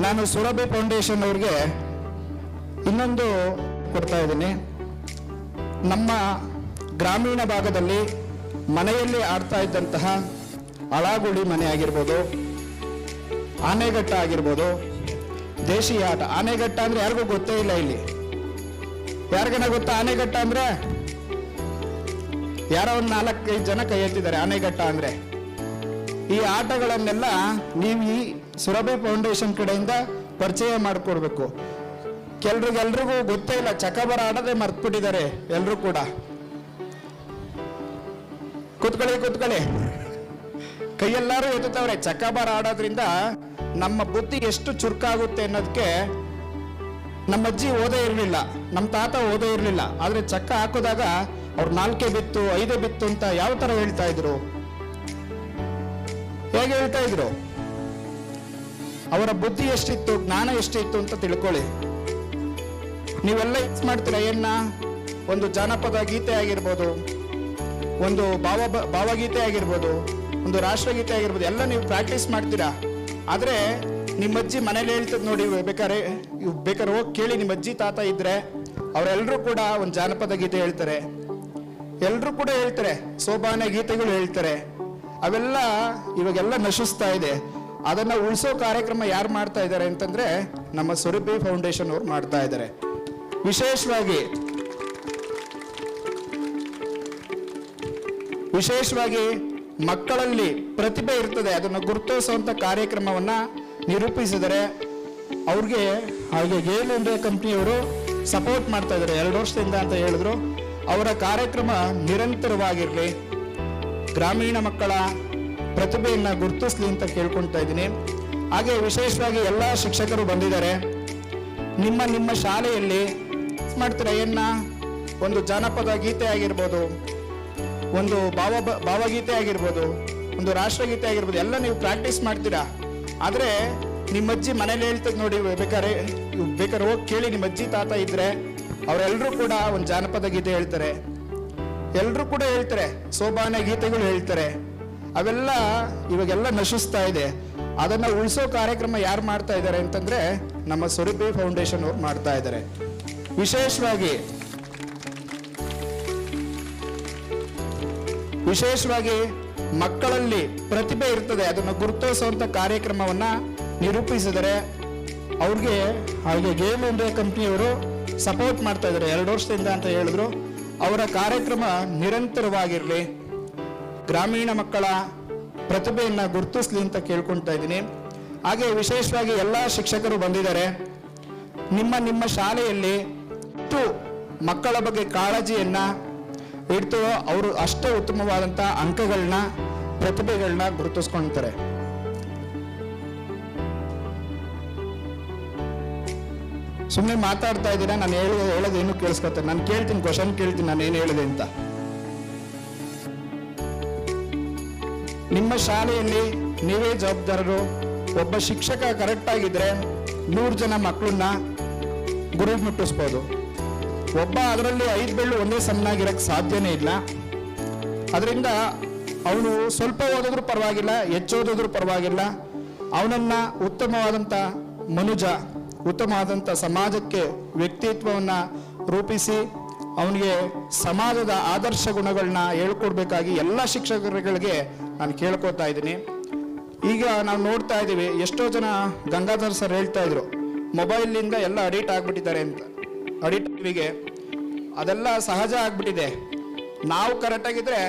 ನಾನು ಸುರಭಿ ಫೌಂಡೇಶನ್ ಅವ್ರಿಗೆ ಇನ್ನೊಂದು ಕೊಡ್ತಾ ಇದ್ದೀನಿ. ನಮ್ಮ ಗ್ರಾಮೀಣ ಭಾಗದಲ್ಲಿ ಮನೆಯಲ್ಲಿ ಆಡ್ತಾ ಇದ್ದಂತಹ ಅಳಗುಳಿ ಮನೆ ಆಗಿರ್ಬೋದು, ಆನೆಗಟ್ಟ ಆಗಿರ್ಬೋದು, ದೇಶೀಯ ಆಟ. ಆನೆಗಟ್ಟ ಅಂದ್ರೆ ಯಾರಿಗೂ ಗೊತ್ತೇ ಇಲ್ಲ ಇಲ್ಲಿ. ಯಾರಿಗನ ಗೊತ್ತಾ ಆನೆಗಟ್ಟ ಅಂದ್ರೆ? ಯಾರೋ ಒಂದು 4-5 ಜನ ಕೈ ಎತ್ತಿದ್ದಾರೆ ಆನೆಗಟ್ಟ ಅಂದ್ರೆ. ಈ ಆಟಗಳನ್ನೆಲ್ಲ ನೀವು ಈ ಸುರಭಿ ಫೌಂಡೇಶನ್ ಕಡೆಯಿಂದ ಪರಿಚಯ ಮಾಡಿಕೊಡ್ಬೇಕು. ಎಲ್ರಿಗೂ ಗೊತ್ತೇ ಇಲ್ಲ, ಚಕಬರ ಆಡೋದೇ ಮರ್ತ್ಬಿಟ್ಟಿದ್ದಾರೆ ಎಲ್ರು ಕೂಡ. ಕೂತ್ಕೊಳ್ಳಿ, ಕೈಯೆಲ್ಲಾರು ಎತ್ತುತ್ತವ್ರೆ. ಚಕಬರ ಆಡೋದ್ರಿಂದ ನಮ್ಮ ಬುದ್ಧಿ ಎಷ್ಟು ಚುರುಕಾಗುತ್ತೆ ಅನ್ನೋದಕ್ಕೆ ನಮ್ಮ ಅಜ್ಜಿ ಓದೇ ಇರಲಿಲ್ಲ, ನಮ್ಮ ತಾತ ಓದೇ ಇರಲಿಲ್ಲ. ಆದ್ರೆ ಚಕ್ಕ ಹಾಕೋದಾಗ ಅವ್ರು 4 ಬಿತ್ತು 5 ಬಿತ್ತು ಅಂತ ಯಾವ ತರ ಹೇಳ್ತಾ ಇದ್ರು? ಹೇಗೆ ಹೇಳ್ತಾ ಇದ್ರು? ಅವರ ಬುದ್ಧಿ ಎಷ್ಟಿತ್ತು, ಜ್ಞಾನ ಎಷ್ಟಿತ್ತು ಅಂತ ತಿಳ್ಕೊಳ್ಳಿ. ನೀವೆಲ್ಲ ಮಾಡ್ತೀರಾ ಏನ? ಒಂದು ಜಾನಪದ ಗೀತೆ ಆಗಿರ್ಬೋದು, ಒಂದು ಭಾವಗೀತೆ ಆಗಿರ್ಬೋದು, ಒಂದು ರಾಷ್ಟ್ರಗೀತೆ ಆಗಿರ್ಬೋದು, ಎಲ್ಲ ನೀವು ಪ್ರಾಕ್ಟೀಸ್ ಮಾಡ್ತೀರಾ. ಆದ್ರೆ ನಿಮ್ಮ ಅಜ್ಜಿ ಮನೇಲಿ ಹೇಳ್ತದ್ ನೋಡಿ, ಬೇಕಾದ್ರೆ ಹೋಗಿ ಕೇಳಿ. ನಿಮ್ಮ ಅಜ್ಜಿ ತಾತ ಇದ್ರೆ ಅವರೆಲ್ಲರೂ ಕೂಡ ಒಂದು ಜಾನಪದ ಗೀತೆ ಹೇಳ್ತಾರೆ, ಎಲ್ಲರೂ ಕೂಡ ಹೇಳ್ತಾರೆ, ಸೋಬಾನೆ ಗೀತೆಗಳು ಹೇಳ್ತಾರೆ. ಅವೆಲ್ಲ ಇವಾಗೆಲ್ಲ ನಶಿಸ್ತಾ ಇದೆ. ಅದನ್ನ ಉಳಿಸೋ ಕಾರ್ಯಕ್ರಮ ಯಾರು ಮಾಡ್ತಾ ಇದ್ದಾರೆ ಅಂತಂದ್ರೆ ನಮ್ಮ ಸುರಭಿ ಫೌಂಡೇಶನ್ ಅವ್ರು ಮಾಡ್ತಾ ಇದ್ದಾರೆ. ವಿಶೇಷವಾಗಿ ಮಕ್ಕಳಲ್ಲಿ ಪ್ರತಿಭೆ ಇರ್ತದೆ, ಅದನ್ನು ಗುರುತಿಸುವಂತ ಕಾರ್ಯಕ್ರಮವನ್ನ ನಿರೂಪಿಸಿದರೆ ಅವ್ರಿಗೆ ಹಾಗೆ ಗೇಲ್ ಇಂಡಿಯಾ ಕಂಪ್ನಿಯವರು ಸಪೋರ್ಟ್ ಮಾಡ್ತಾ ಇದ್ದಾರೆ 2 ವರ್ಷದಿಂದ ಅಂತ ಹೇಳಿದ್ರು. ಅವರ ಕಾರ್ಯಕ್ರಮ ನಿರಂತರವಾಗಿರ್ಲಿ, ಗ್ರಾಮೀಣ ಮಕ್ಕಳ ಪ್ರತಿಭೆಯನ್ನ ಗುರುತಿಸ್ಲಿ ಅಂತ ಕೇಳ್ಕೊಳ್ತಾ ಇದ್ದೀನಿ. ಹಾಗೆ ವಿಶೇಷವಾಗಿ ಎಲ್ಲ ಶಿಕ್ಷಕರು ಬಂದಿದ್ದಾರೆ. ನಿಮ್ಮ ಶಾಲೆಯಲ್ಲಿ ಮಾಡ್ತೀರಾ ಏನ? ಒಂದು ಜಾನಪದ ಗೀತೆ ಆಗಿರ್ಬೋದು, ಒಂದು ಭಾವಗೀತೆ ಆಗಿರ್ಬೋದು, ಒಂದು ರಾಷ್ಟ್ರಗೀತೆ ಆಗಿರ್ಬೋದು, ಎಲ್ಲ ನೀವು ಪ್ರಾಕ್ಟೀಸ್ ಮಾಡ್ತೀರಾ. ಆದ್ರೆ ನಿಮ್ಮ ಅಜ್ಜಿ ಮನೇಲಿ ಹೇಳ್ತದ್ ನೋಡಿ, ಬೇಕಾದ್ರೆ ಹೋಗಿ ಕೇಳಿ. ನಿಮ್ಮ ಅಜ್ಜಿ ತಾತ ಇದ್ರೆ ಅವರೆಲ್ಲರೂ ಕೂಡ ಒಂದು ಜಾನಪದ ಗೀತೆ ಹೇಳ್ತಾರೆ, ಎಲ್ಲರೂ ಕೂಡ ಹೇಳ್ತಾರೆ, ಸೋಬಾನೆ ಗೀತೆಗಳು ಹೇಳ್ತಾರೆ. ಅವೆಲ್ಲ ಇವಾಗೆಲ್ಲ ನಶಿಸ್ತಾ ಇದೆ. ಅದನ್ನ ಉಳಿಸೋ ಕಾರ್ಯಕ್ರಮ ಯಾರು ಮಾಡ್ತಾ ಇದ್ದಾರೆ ಅಂತಂದ್ರೆ ನಮ್ಮ ಸುರಭಿ ಫೌಂಡೇಶನ್ ಅವ್ರು ಮಾಡ್ತಾ ಇದ್ದಾರೆ. ವಿಶೇಷವಾಗಿ ಮಕ್ಕಳಲ್ಲಿ ಪ್ರತಿಭೆ ಇರ್ತದೆ, ಅದನ್ನು ಗುರುತಿಸುವಂತ ಕಾರ್ಯಕ್ರಮವನ್ನ ನಿರೂಪಿಸಿದರೆ ಅವ್ರಿಗೆ ಹಾಗೆ ಗೇಲ್ ಇಂಡಿಯಾ ಕಂಪ್ನಿಯವರು ಸಪೋರ್ಟ್ ಮಾಡ್ತಾ ಇದ್ದಾರೆ 2 ವರ್ಷದಿಂದ ಅಂತ ಹೇಳಿದ್ರು. ಅವರ ಕಾರ್ಯಕ್ರಮ ನಿರಂತರವಾಗಿರ್ಲಿ, ಗ್ರಾಮೀಣ ಮಕ್ಕಳ ಪ್ರತಿಭೆಯನ್ನ ಗುರುತಿಸ್ಲಿ ಅಂತ ಕೇಳ್ಕೊಳ್ತಾ ಇದ್ದೀನಿ. ಹಾಗೆ ವಿಶೇಷವಾಗಿ ಎಲ್ಲ ಶಿಕ್ಷಕರು ಬಂದಿದ್ದಾರೆ. ನಿಮ್ಮ ಶಾಲೆಯಲ್ಲಿ ಮಕ್ಕಳ ಬಗ್ಗೆ ಕಾಳಜಿಯನ್ನ ಇಡ್ತು, ಅವರು ಅಷ್ಟೇ ಉತ್ತಮವಾದಂತ ಅಂಕಗಳನ್ನ, ಪ್ರತಿಭೆಗಳನ್ನ ಗುರುತಿಸ್ಕೊಳ್ತಾರೆ. ಸುಮ್ಮನೆ ಮಾತಾಡ್ತಾ ಇದ್ದೀರಾ, ನಾನು ಹೇಳೋದೇನು ಕೇಳಿಸ್ಕೊತಾರೆ. ನಾನು ಕೇಳ್ತೀನಿ, ಕ್ವಶನ್ ಕೇಳ್ತೀನಿ, ನಾನು ಏನು ಹೇಳಿದೆ ಅಂತ. ನಿಮ್ಮ ಶಾಲೆಯಲ್ಲಿ ನೀವೇ ಜವಾಬ್ದಾರರು. ಒಬ್ಬ ಶಿಕ್ಷಕ ಕರೆಕ್ಟ್ ಆಗಿದ್ರೆ 100 ಜನ ಮಕ್ಕಳನ್ನ ಗುರಿ ಮುಟ್ಟಿಸ್ಬೋದು. ಒಬ್ಬ ಅದರಲ್ಲಿ 5 ಬೆಳ್ಳು ಒಂದೇ ಸಮನಾಗಿರಕ್ಕೆ ಸಾಧ್ಯನೇ ಇಲ್ಲ. ಅದರಿಂದ ಅವನು ಸ್ವಲ್ಪ ಓದಿದ್ರು ಪರವಾಗಿಲ್ಲ, ಹೆಚ್ಚು ಓದಿದ್ರು ಪರವಾಗಿಲ್ಲ, ಅವನನ್ನ ಉತ್ತಮವಾದಂಥ ಮನುಜ, ಉತ್ತಮವಾದಂಥ ಸಮಾಜಕ್ಕೆ ವ್ಯಕ್ತಿತ್ವವನ್ನು ರೂಪಿಸಿ ಅವನಿಗೆ ಸಮಾಜದ ಆದರ್ಶ ಗುಣಗಳನ್ನ ಹೇಳ್ಕೊಡ್ಬೇಕಾಗಿ ಎಲ್ಲ ಶಿಕ್ಷಕರುಗಳಿಗೆ ನಾನು ಕೇಳ್ಕೊತಾ ಇದ್ದೀನಿ. ಈಗ ನಾವು ನೋಡ್ತಾ ಇದ್ದೀವಿ, ಎಷ್ಟೋ ಜನ ಗಂಗಾಧರ್ ಸರ್ ಹೇಳ್ತಾ ಇದ್ರು, ಮೊಬೈಲ್ನಿಂದ ಎಲ್ಲ ಅಡಿಕ್ಟ್ ಆಗ್ಬಿಟ್ಟಿದ್ದಾರೆ ಅಂತ. ಅಡಿಕ್ಟಿವಿಗೆ ಅದೆಲ್ಲ ಸಹಜ ಆಗ್ಬಿಟ್ಟಿದೆ. ನಾವು ಕರೆಕ್ಟಾಗಿದ್ರೆ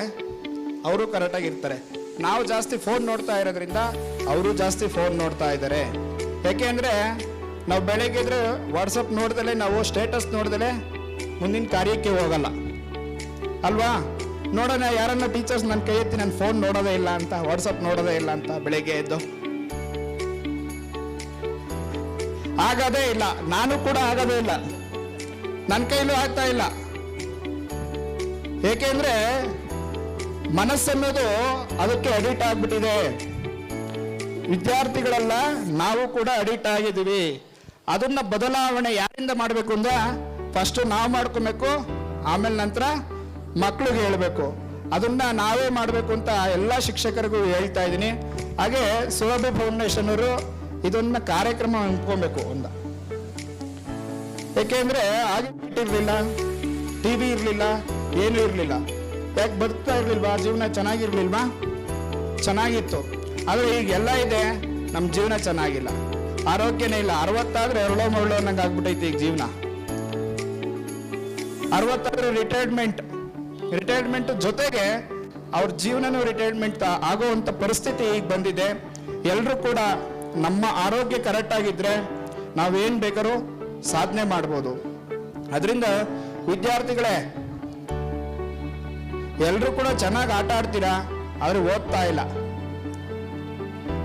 ಅವರು ಕರೆಕ್ಟಾಗಿರ್ತಾರೆ. ನಾವು ಜಾಸ್ತಿ ಫೋನ್ ನೋಡ್ತಾ ಇರೋದ್ರಿಂದ ಅವರು ಜಾಸ್ತಿ ಫೋನ್ ನೋಡ್ತಾ ಇದ್ದಾರೆ. ಯಾಕೆಂದ್ರೆ ನಾವು ಬೆಳಗ್ಗೆ ಇದ್ರೆ ವಾಟ್ಸಪ್ ನೋಡ್ದಲೆ, ನಾವು ಸ್ಟೇಟಸ್ ನೋಡ್ದಲೆ ಮುಂದಿನ ಕಾರ್ಯಕ್ಕೆ ಹೋಗಲ್ಲ ಅಲ್ವಾ? ನೋಡೋಣ, ಯಾರನ್ನ ಟೀಚರ್ಸ್ ನನ್ನ ಕೈ ಎತ್ತಿ ನಾನು ಫೋನ್ ನೋಡೋದೇ ಇಲ್ಲ ಅಂತ, ವಾಟ್ಸಪ್ ನೋಡೋದೇ ಇಲ್ಲ ಅಂತ ಬೆಳಗ್ಗೆ ಎದ್ದು. ಆಗೋದೇ ಇಲ್ಲ, ನಾನು ಕೂಡ ಆಗೋದೇ ಇಲ್ಲ, ನನ್ನ ಕೈಲೂ ಆಗ್ತಾ ಇಲ್ಲ. ಏಕೆಂದ್ರೆ ಮನಸ್ಸನ್ನೋದು ಅದಕ್ಕೆ ಅಡಿಕ್ಟ್ ಆಗ್ಬಿಟ್ಟಿದೆ. ವಿದ್ಯಾರ್ಥಿಗಳೆಲ್ಲ ನಾವು ಕೂಡ ಅಡಿಕ್ಟ್ ಆಗಿದ್ದೀವಿ. ಅದನ್ನ ಬದಲಾವಣೆ ಯಾರಿಂದ ಮಾಡಬೇಕು ಅಂದ್ರೆ ಫಸ್ಟ್ ನಾವು ಮಾಡ್ಕೊಬೇಕು, ಆಮೇಲೆ ನಂತರ ಮಕ್ಕಳಿಗೆ ಹೇಳ್ಬೇಕು. ಅದನ್ನ ನಾವೇ ಮಾಡಬೇಕು ಅಂತ ಎಲ್ಲ ಶಿಕ್ಷಕರಿಗೂ ಹೇಳ್ತಾ ಇದ್ದೀನಿ. ಹಾಗೆ ಸುರಭಿ ಫೌಂಡೇಶನ್ ಅವರು ಇದನ್ನ ಕಾರ್ಯಕ್ರಮ ಹಮ್ಮಿಕೊಬೇಕು ಅಂತ. ಯಾಕೆಂದ್ರೆ ಆಗಿ ಇರಲಿಲ್ಲ, ಟಿವಿ ಇರಲಿಲ್ಲ, ಏನೂ ಇರಲಿಲ್ಲ. ಯಾಕೆ ಬದುಕ್ತಾ ಇರ್ಲಿಲ್ವಾ? ಜೀವನ ಚೆನ್ನಾಗಿರ್ಲಿಲ್ವಾ? ಚೆನ್ನಾಗಿತ್ತು. ಆದರೆ ಈಗ ಎಲ್ಲ ಇದೆ, ನಮ್ಮ ಜೀವನ ಚೆನ್ನಾಗಿಲ್ಲ, ಆರೋಗ್ಯನೇ ಇಲ್ಲ. 60 ಎರಡೋ ಮರಳೋ ಅನ್ನಂಗೆ ಆಗ್ಬಿಟ್ಟೈತೆ ಈಗ ಜೀವನ. 60 ರಿಟೈರ್ಮೆಂಟ್ ಜೊತೆಗೆ ಅವ್ರ ಜೀವನನೂ ರಿಟೈರ್ಮೆಂಟ್ ಆಗೋವಂಥ ಪರಿಸ್ಥಿತಿ ಈಗ ಬಂದಿದೆ. ಎಲ್ಲರೂ ಕೂಡ ನಮ್ಮ ಆರೋಗ್ಯ ಕರೆಕ್ಟ್ ಆಗಿದ್ರೆ ನಾವೇನು ಬೇಕಾದ್ರೂ ಸಾಧನೆ ಮಾಡ್ಬೋದು. ಅದರಿಂದ ವಿದ್ಯಾರ್ಥಿಗಳೇ, ಎಲ್ಲರೂ ಕೂಡ ಚೆನ್ನಾಗಿ ಆಟ ಆಡ್ತೀರಾ, ಆದ್ರೆ ಓದ್ತಾ ಇಲ್ಲ.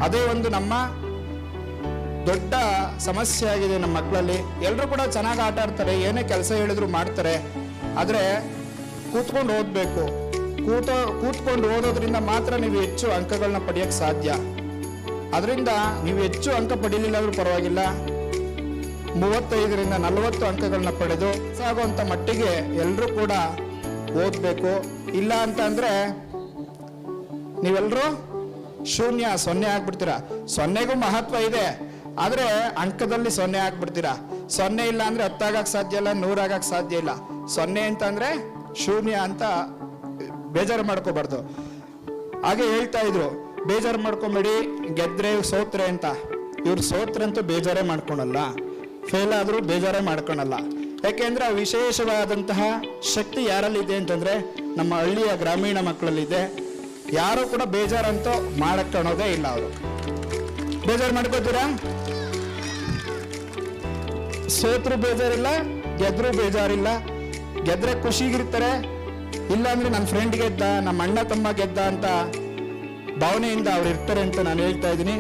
ಅದೇ ಒಂದು ನಮ್ಮ ದೊಡ್ಡ ಸಮಸ್ಯೆ ಆಗಿದೆ ನಮ್ಮ ಮಕ್ಕಳಲ್ಲಿ. ಎಲ್ಲರೂ ಕೂಡ ಚೆನ್ನಾಗಿ ಆಟ ಆಡ್ತಾರೆ, ಏನೇ ಕೆಲಸ ಹೇಳಿದ್ರು ಮಾಡ್ತಾರೆ, ಆದರೆ ಕೂತ್ಕೊಂಡು ಓದಬೇಕು. ಕೂತ್ಕೊಂಡು ಓದೋದ್ರಿಂದ ಮಾತ್ರ ನೀವು ಹೆಚ್ಚು ಅಂಕಗಳನ್ನ ಪಡೆಯಕ್ಕೆ ಸಾಧ್ಯ. ಅದರಿಂದ ನೀವು ಹೆಚ್ಚು ಅಂಕ ಪಡೀಲಿಲ್ಲ ಅಂದ್ರೂ ಪರವಾಗಿಲ್ಲ, 35ರಿಂದ 40 ಅಂಕಗಳನ್ನ ಪಡೆದು ಸಾಗುವಂಥ ಮಟ್ಟಿಗೆ ಎಲ್ಲರೂ ಕೂಡ ಓದಬೇಕು. ಇಲ್ಲ ಅಂತ ಅಂದ್ರೆ ನೀವೆಲ್ಲರೂ 0 ಆಗ್ಬಿಡ್ತೀರಾ. 0ಗೂ ಮಹತ್ವ ಇದೆ, ಆದರೆ ಅಂಕದಲ್ಲಿ 0 ಆಗ್ಬಿಡ್ತೀರಾ. 0 ಇಲ್ಲ ಅಂದ್ರೆ 10 ಆಗಕ್ಕೆ ಸಾಧ್ಯ ಇಲ್ಲ, 100 ಆಗಕ್ಕೆ ಸಾಧ್ಯ ಇಲ್ಲ. 0 ಅಂತ ಅಂದ್ರೆ 0 ಅಂತ ಬೇಜಾರು ಮಾಡ್ಕೋಬಾರ್ದು. ಹಾಗೆ ಹೇಳ್ತಾ ಇದ್ರು, ಬೇಜಾರು ಮಾಡ್ಕೊಂಬೇಡಿ, ಗೆದ್ರೆ ಸೋತ್ರೆ ಅಂತ. ಇವ್ರು ಸೋತ್ರಂತೂ ಬೇಜಾರೇ ಮಾಡ್ಕೊಳಲ್ಲ, ಫೇಲ್ ಆದರೂ ಬೇಜಾರೇ ಮಾಡ್ಕೊಳಲ್ಲ. ಯಾಕೆಂದ್ರೆ ಆ ವಿಶೇಷವಾದಂತಹ ಶಕ್ತಿ ಯಾರಲ್ಲಿದೆ ಅಂತಂದ್ರೆ ನಮ್ಮ ಹಳ್ಳಿಯ ಗ್ರಾಮೀಣ ಮಕ್ಕಳಲ್ಲಿದೆ. ಯಾರು ಕೂಡ ಬೇಜಾರಂತೂ ಮಾಡಕ್ಕಣೋದೇ ಇಲ್ಲ. ಅವರು ಬೇಜಾರು ಮಾಡ್ಕೋತೀರಾ? ಸೋತ್ರು ಬೇಜಾರಿಲ್ಲ, ಗೆದ್ರು ಬೇಜಾರಿಲ್ಲ. ಗೆದ್ರೆ ಖುಷಿಗಿರ್ತಾರೆ, ಇಲ್ಲ ಅಂದ್ರೆ ನನ್ನ ಫ್ರೆಂಡ್ ಗೆದ್ದ, ನಮ್ಮ ಅಣ್ಣ ತಮ್ಮ ಗೆದ್ದ ಅಂತ ಭಾವನೆಯಿಂದ ಅವ್ರು ಇರ್ತಾರೆ ಅಂತ ನಾನು ಹೇಳ್ತಾ ಇದ್ದೀನಿ.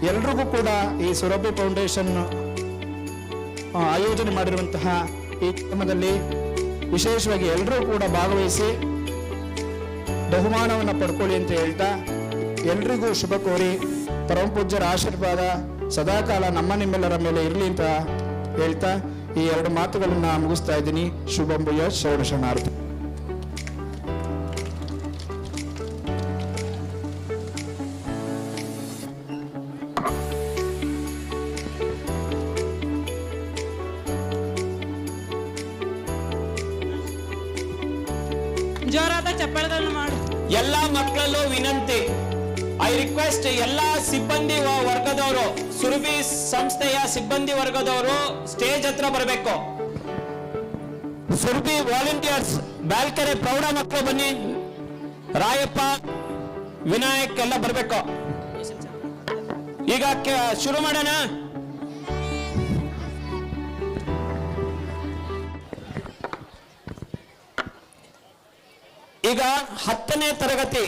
ಎಲ್ರಿಗೂ ಕೂಡ ಈ ಸುರಭಿ ಫೌಂಡೇಶನ್ ಆಯೋಜನೆ ಮಾಡಿರುವಂತಹ ಈ ಕ್ರಮದಲ್ಲಿ ವಿಶೇಷವಾಗಿ ಎಲ್ಲರೂ ಕೂಡ ಭಾಗವಹಿಸಿ ಬಹುಮಾನವನ್ನು ಪಡ್ಕೊಳ್ಳಿ ಅಂತ ಹೇಳ್ತಾ, ಎಲ್ರಿಗೂ ಶುಭ ಕೋರಿ ಪರಮ ಪೂಜ್ಯರ ಆಶೀರ್ವಾದ ಸದಾಕಾಲ ನಿಮ್ಮೆಲ್ಲರ ಮೇಲೆ ಇರಲಿ ಅಂತ ಹೇಳ್ತಾ ಈ 2 ಮಾತುಗಳನ್ನ ಮುಗಿಸ್ತಾ ಇದ್ದೀನಿ. ಶುಭಂಭಯ ಷೋಡಶನಾರ್ಥ. ಜೋರಾದ ಚಪ್ಪಾಳೆಗಳನ್ನು ಮಾಡು. ಎಲ್ಲ ಮಕ್ಕಳಲ್ಲೂ ವಿನಂತಿ, ಐ ರಿಕ್ವೆಸ್ಟ್ ಎಲ್ಲ ಸಿಬ್ಬಂದಿ ವರ್ಗದವರು, ಸುರಭಿ ಸಂಸ್ಥೆಯ ಸಿಬ್ಬಂದಿ ವರ್ಗದವರು ಸ್ಟೇಜ್ ಹತ್ರ ಬರಬೇಕು. ಸುರಭಿ ವಾಲಂಟಿಯರ್ಸ್, ಬ್ಯಾಲ್ಕೆರೆ ಪ್ರೌಢ ಮಕ್ಕಳು ಬನ್ನಿ. ರಾಯಪ್ಪ, ವಿನಾಯಕ್ ಎಲ್ಲ ಬರಬೇಕು. ಈಗ ಶುರು ಮಾಡೋಣ. ಈಗ 10ನೇ ತರಗತಿ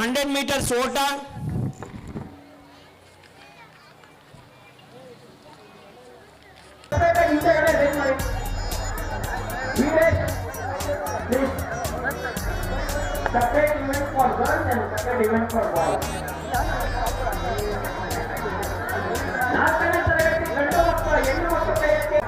100 ಮೀಟರ್ಸ್ ಓಟ. Separate event for girls and separate event for boys. 4ನೇ ತರಗತಿ ಗಂಡು ಮಕ್ಕಳು, ಹೆಣ್ಣು ಮಕ್ಕಳು ಕೈಯಲ್ಲಿ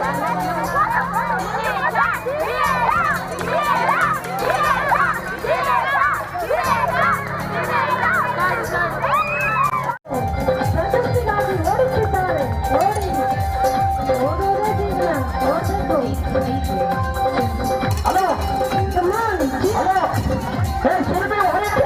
Right, ಹಲೋ ಹಲೋ ಹೇ ಸುರಭಿ ಹೊರಗೆ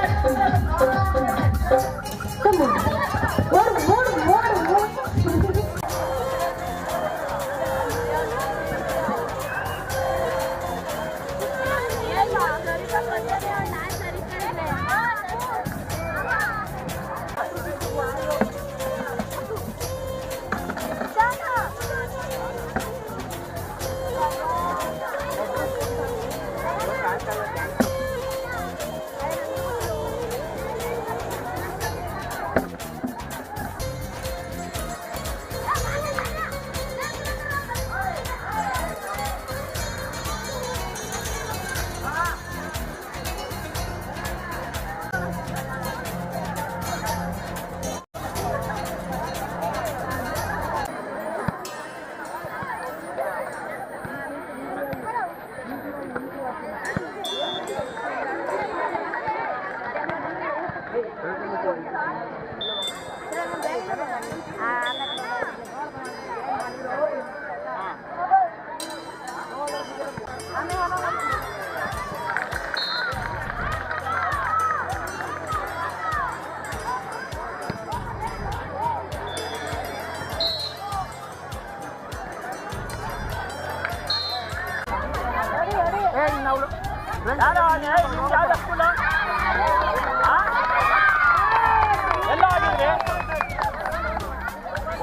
ಎಲ್ಲ ಆಗಿದ್ರೆ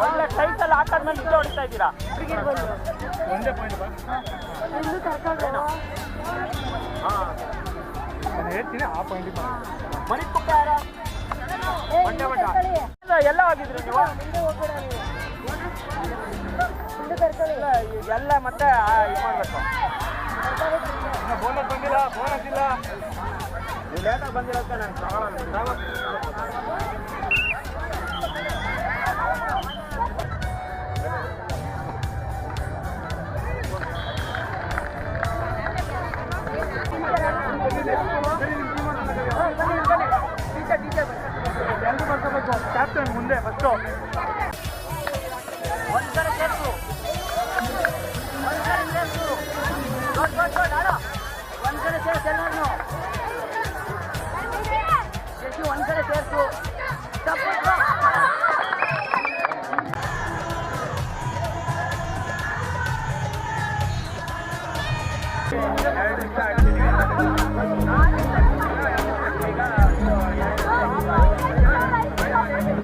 ಒಳ್ಳೆ ಟೈಟಲ್ ಆಟದ ಮೇಲೆ ನಿಜ ಹೊಡಿತಾ ಇದ್ದೀರಾ. ಒಂದೇ ಪಾಯಿಂಟ್ ಹೇಳ್ತೀನಿ ಆ ಪಾಯಿಂಟ್ ಮನಿ ಪುಕ್ಕ ಯಾರ ಮಂಡ್ಯ ಮಠ ಎಲ್ಲ ಆಗಿದ್ರಿ ನೀವು ಎಲ್ಲ ಮತ್ತೆ ಇದು ಮಾಡ್ಬೇಕು. ಬೋನಸ್ ಬಂದಿಲ್ಲ, ಬೋನಸ್ ಇಲ್ಲ, ನೀವು ಲೇಟಾಗಿ ಬಂದಿರೋದಕ್ಕೆ ನಾನು ತಗೊಳ್ಳೋಣ. ಕ್ಯಾಪ್ಟನ್ ಮುಂದೆ ಫಸ್ಟು ಒಂದ್ಸಲ ಸೇರ್ಸು, ಒಂದ್ಸಲ ಸೇರ್ಸು, ಒಂದ್ಸಲ ಸೇರ್ಸು ಎಲ್ಲರೂ.